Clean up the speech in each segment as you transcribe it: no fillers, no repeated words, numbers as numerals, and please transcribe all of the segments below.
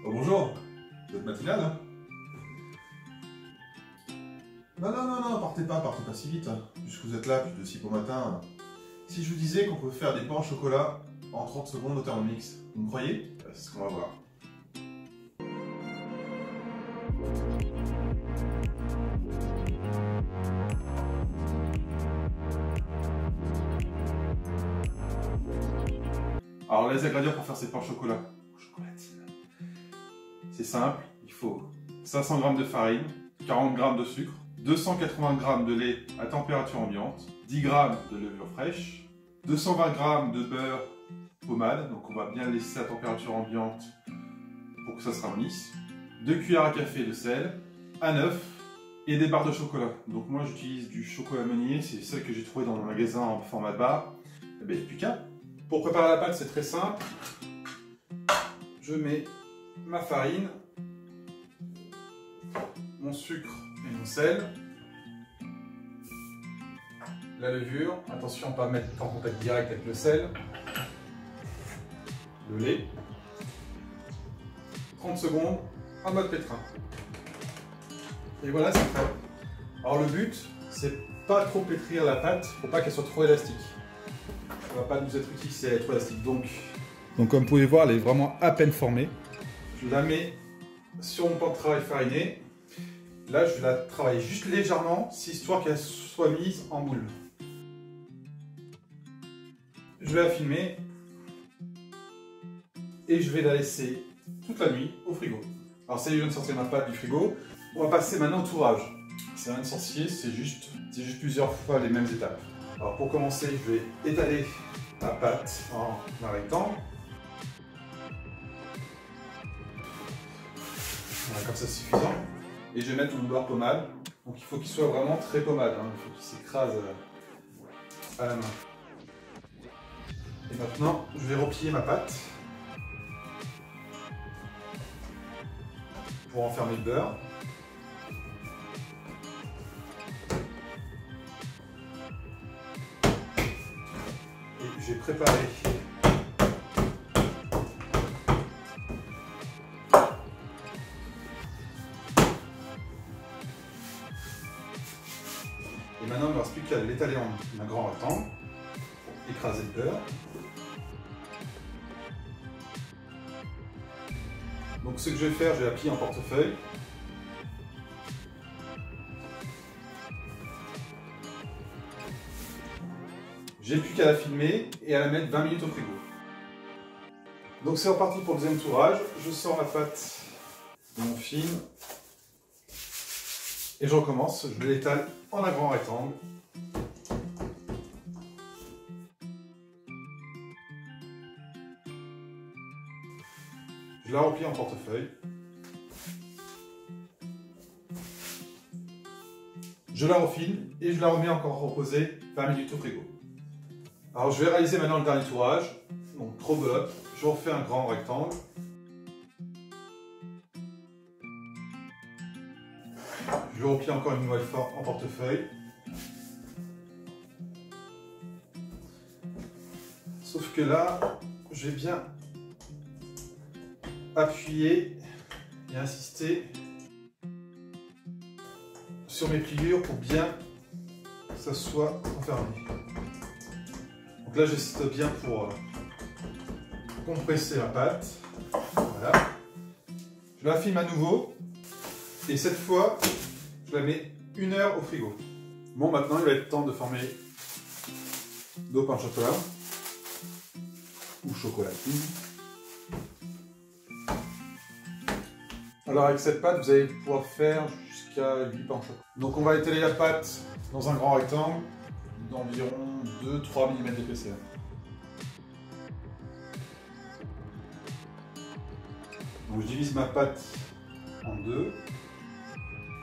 Oh bonjour, vous êtes matinale hein? Non, partez pas si vite, hein. Puisque vous êtes là, plus de si beau matin. Si je vous disais qu'on peut faire des pains au chocolat en 30 secondes au Thermomix, vous me croyez? C'est ce qu'on va voir. Alors les ingrédients pour faire ces pains au chocolat, chocolatine. C'est simple, il faut 500 g de farine, 40 g de sucre, 280 g de lait à température ambiante, 10 g de levure fraîche, 220 g de beurre pommade, donc on va bien laisser à température ambiante pour que ça se ramollisse, 2 cuillères à café de sel, un œuf et des barres de chocolat. Donc moi j'utilise du chocolat Meunier, c'est celle que j'ai trouvée dans mon magasin en format bar. Et bien, il n'y a plus qu'à. Pour préparer la pâte, c'est très simple. Je mets ma farine, mon sucre et mon sel, la levure, attention à ne pas mettre en contact direct avec le sel, le lait, 30 secondes en mode pétrin. Et voilà, c'est fait. Alors le but, c'est pas trop pétrir la pâte pour pas qu'elle soit trop élastique. Ça va pas nous être utile si elle est trop élastique. Donc comme vous pouvez voir, elle est vraiment à peine formée. Je la mets sur mon pan de travail fariné. Là, je vais la travailler juste légèrement, histoire qu'elle soit mise en moule. Je vais la filmer et je vais la laisser toute la nuit au frigo. Alors ça y est, je viens de sortir ma pâte du frigo. On va passer maintenant au tourrage. C'est rien de sorcier, c'est juste plusieurs fois les mêmes étapes. Alors pour commencer, je vais étaler ma pâte en un rectangle. Voilà, comme ça c'est suffisant. Et je vais mettre mon beurre pommade. Donc il faut qu'il soit vraiment très pommade, hein. Il faut qu'il s'écrase à la main. Et maintenant, je vais replier ma pâte pour enfermer le beurre. Et j'ai préparé et maintenant il ne me reste plus qu'à l'étaler en un grand rectangle pour écraser le beurre. Donc ce que je vais faire, je vais la plier en portefeuille. J'ai plus qu'à la filmer et à la mettre 20 minutes au frigo. Donc c'est reparti pour le deuxième tourage. Je sors la pâte de mon film et je recommence. Je l'étale en un grand rectangle. Je la replie en portefeuille. Je la refile et je la remets encore reposer 20 minutes au frigo. Alors je vais réaliser maintenant le dernier tourage. Donc trop belote, je refais un grand rectangle. Je le replie encore une nouvelle fois en portefeuille. Sauf que là, je vais bien appuyer et insister sur mes pliures pour bien que ça soit enfermé. Donc là, j'insiste bien pour compresser la pâte. Voilà. Je la filme à nouveau et cette fois, je la mets 1 heure au frigo. Bon, maintenant, il va être temps de former nos pains au chocolat ou chocolatine. Alors avec cette pâte, vous allez pouvoir faire jusqu'à 8 pains au chocolat. Donc on va étaler la pâte dans un grand rectangle d'environ 2-3 mm d'épaisseur. Donc je divise ma pâte en deux.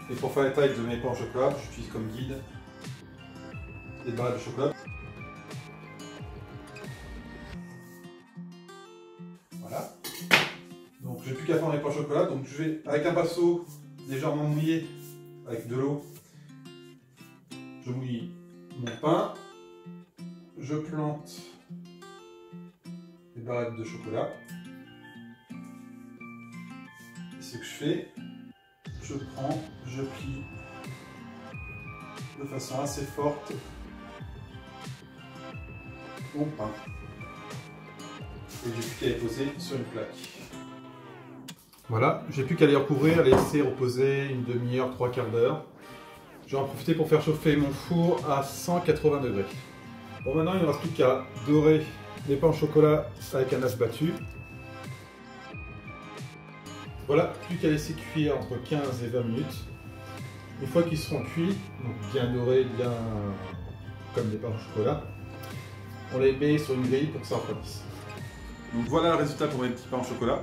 Et pour faire la taille de mes pains au chocolat, j'utilise comme guide des barrettes de chocolat. Voilà. Donc j'ai plus qu'à faire mes pains au chocolat, donc je vais avec un pinceau légèrement mouillé avec de l'eau, je mouille mon pain, je plante les barrettes de chocolat ce que je fais, je prends, je plie de façon assez forte mon pain. Et j'ai plus qu'à les poser sur une plaque. Voilà, j'ai plus qu'à les recouvrir, les laisser reposer une demi-heure, 3/4 d'heure. Je vais en profiter pour faire chauffer mon four à 180 degrés. Bon, maintenant il ne reste plus qu'à dorer les pains au chocolat avec un œuf battu. Voilà, plus qu'à laisser cuire entre 15 et 20 minutes. Une fois qu'ils seront cuits, donc bien dorés, bien comme des pains au chocolat, on les met sur une grille pour que ça refroidisse. Donc voilà le résultat pour mes petits pains au chocolat,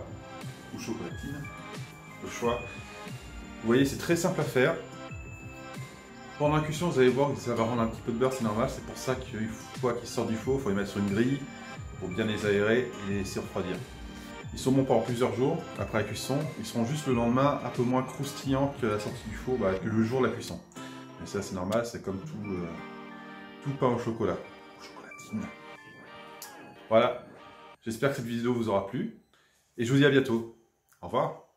ou chocolatine, le choix. Vous voyez, c'est très simple à faire. Pendant la cuisson, vous allez voir que ça va rendre un petit peu de beurre, c'est normal. C'est pour ça qu'une fois qu'ils sortent du four, il faut les mettre sur une grille pour bien les aérer et les laisser refroidir. Ils sont bons pendant plusieurs jours après la cuisson. Ils seront juste le lendemain un peu moins croustillants que la sortie du four, que le jour de la cuisson. Mais ça, c'est normal, c'est comme tout pain au chocolat, ou chocolatine. Voilà. J'espère que cette vidéo vous aura plu et je vous dis à bientôt. Au revoir.